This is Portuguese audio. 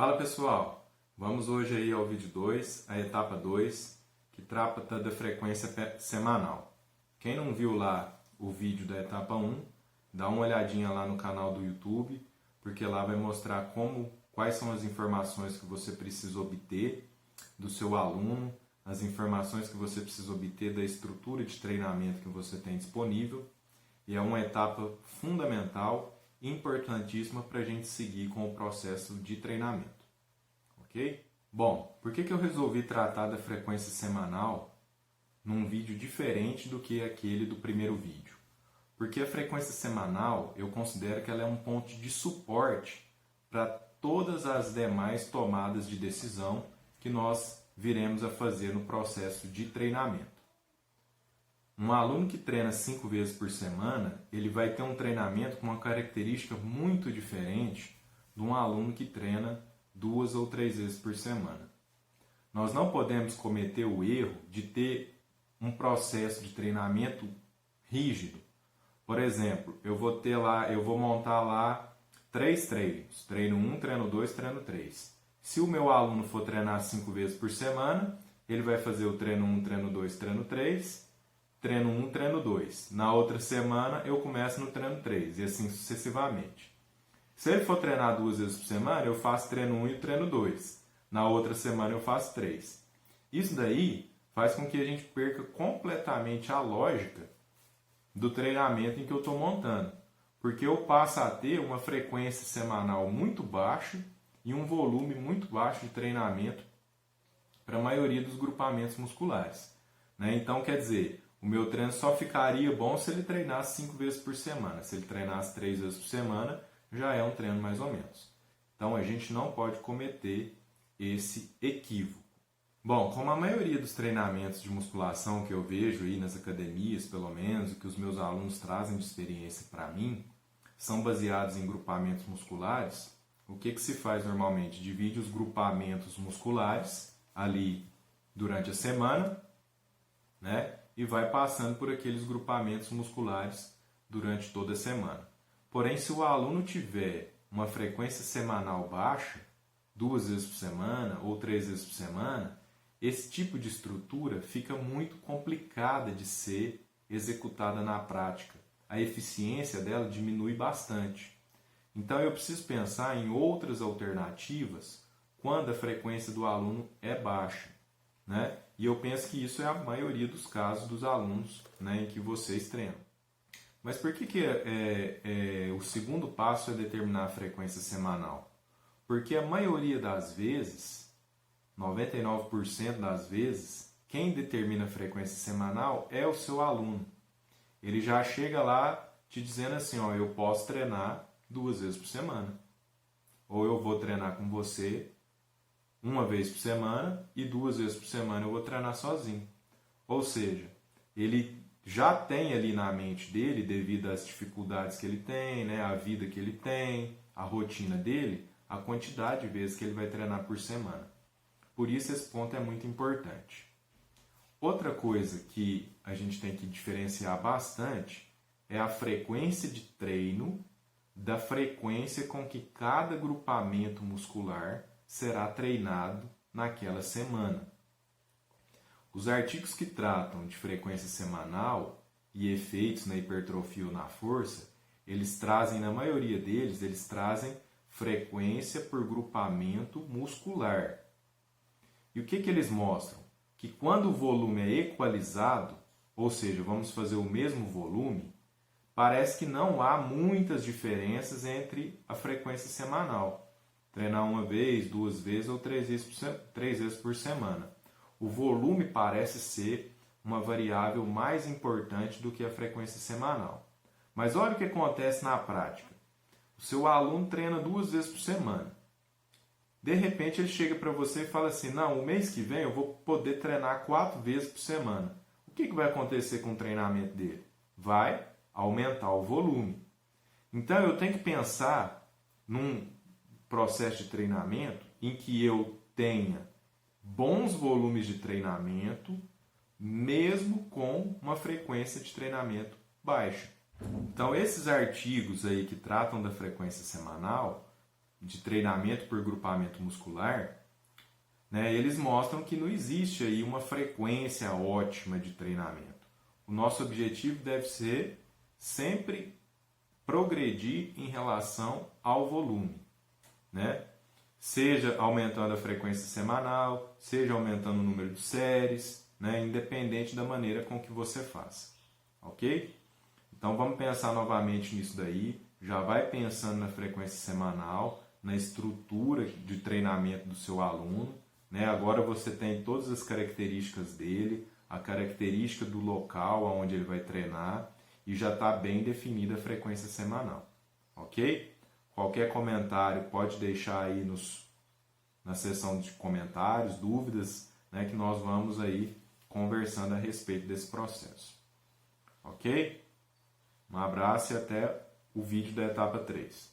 Fala pessoal, vamos hoje aí ao vídeo 2, a etapa 2, que trata da frequência semanal. Quem não viu lá o vídeo da etapa 1, dá uma olhadinha lá no canal do YouTube, porque lá vai mostrar quais são as informações que você precisa obter do seu aluno, as informações que você precisa obter da estrutura de treinamento que você tem disponível, e é uma etapa fundamental importantíssima para a gente seguir com o processo de treinamento, ok? Bom, por que eu resolvi tratar da frequência semanal num vídeo diferente do que aquele do primeiro vídeo? Porque a frequência semanal eu considero que ela é um ponto de suporte para todas as demais tomadas de decisão que nós viremos a fazer no processo de treinamento. Um aluno que treina 5 vezes por semana, ele vai ter um treinamento com uma característica muito diferente de um aluno que treina 2 ou 3 vezes por semana. Nós não podemos cometer o erro de ter um processo de treinamento rígido. Por exemplo, eu vou montar lá 3 treinos. Treino 1, treino 2, treino 3. Se o meu aluno for treinar 5 vezes por semana, ele vai fazer o treino 1, treino 2, treino 3, treino 1, treino 2. Na outra semana eu começo no treino 3 e assim sucessivamente. Se ele for treinar 2 vezes por semana, eu faço treino 1 e treino 2. Na outra semana eu faço 3. Isso daí faz com que a gente perca completamente a lógica do treinamento em que eu estou montando. Porque eu passo a ter uma frequência semanal muito baixa e um volume muito baixo de treinamento para a maioria dos grupamentos musculares. Então, quer dizer, o meu treino só ficaria bom se ele treinasse 5 vezes por semana. Se ele treinasse 3 vezes por semana, já é um treino mais ou menos. Então, a gente não pode cometer esse equívoco. Bom, como a maioria dos treinamentos de musculação que eu vejo aí nas academias, pelo menos, e que os meus alunos trazem de experiência para mim, são baseados em grupamentos musculares, o que se faz normalmente? Divide os grupamentos musculares ali durante a semana, e vai passando por aqueles grupamentos musculares durante toda a semana. Porém, se o aluno tiver uma frequência semanal baixa, 2 vezes por semana ou 3 vezes por semana, esse tipo de estrutura fica muito complicada de ser executada na prática. A eficiência dela diminui bastante. Então, eu preciso pensar em outras alternativas quando a frequência do aluno é baixa, E eu penso que isso é a maioria dos casos dos alunos em que vocês treinam. Mas por que o segundo passo é determinar a frequência semanal? Porque a maioria das vezes, 99% das vezes, quem determina a frequência semanal é o seu aluno. Ele já chega lá te dizendo assim, eu posso treinar 2 vezes por semana. Ou eu vou treinar com você 1 vez por semana e 2 vezes por semana eu vou treinar sozinho. Ou seja, ele já tem ali na mente dele, devido às dificuldades que ele tem, a vida que ele tem, a rotina dele, a quantidade de vezes que ele vai treinar por semana. Por isso esse ponto é muito importante. Outra coisa que a gente tem que diferenciar bastante é a frequência de treino da frequência com que cada grupamento muscular será treinado naquela semana. Os artigos que tratam de frequência semanal e efeitos na hipertrofia ou na força, eles trazem, na maioria deles, eles trazem frequência por grupamento muscular. E o que eles mostram? Que quando o volume é equalizado, ou seja, vamos fazer o mesmo volume, parece que não há muitas diferenças entre a frequência semanal. Treinar 1 vez, 2 vezes ou 3 vezes por semana. O volume parece ser uma variável mais importante do que a frequência semanal. Mas olha o que acontece na prática. O seu aluno treina 2 vezes por semana. De repente ele chega para você e fala assim, não, o mês que vem eu vou poder treinar 4 vezes por semana. O que vai acontecer com o treinamento dele? Vai aumentar o volume. Então eu tenho que pensar num processo de treinamento em que eu tenha bons volumes de treinamento, mesmo com uma frequência de treinamento baixa. Então, esses artigos aí que tratam da frequência semanal, de treinamento por grupamento muscular, né, eles mostram que não existe aí uma frequência ótima de treinamento. O nosso objetivo deve ser sempre progredir em relação ao volume, né? Seja aumentando a frequência semanal, seja aumentando o número de séries, né? Independente da maneira com que você faça, ok? Então vamos pensar novamente nisso daí, já vai pensando na frequência semanal, na estrutura de treinamento do seu aluno, né? Agora você tem todas as características dele, a característica do local onde ele vai treinar e já está bem definida a frequência semanal, ok? Qualquer comentário pode deixar aí na seção de comentários, dúvidas, né, que nós vamos aí conversando a respeito desse processo, ok? Um abraço e até o vídeo da etapa 3.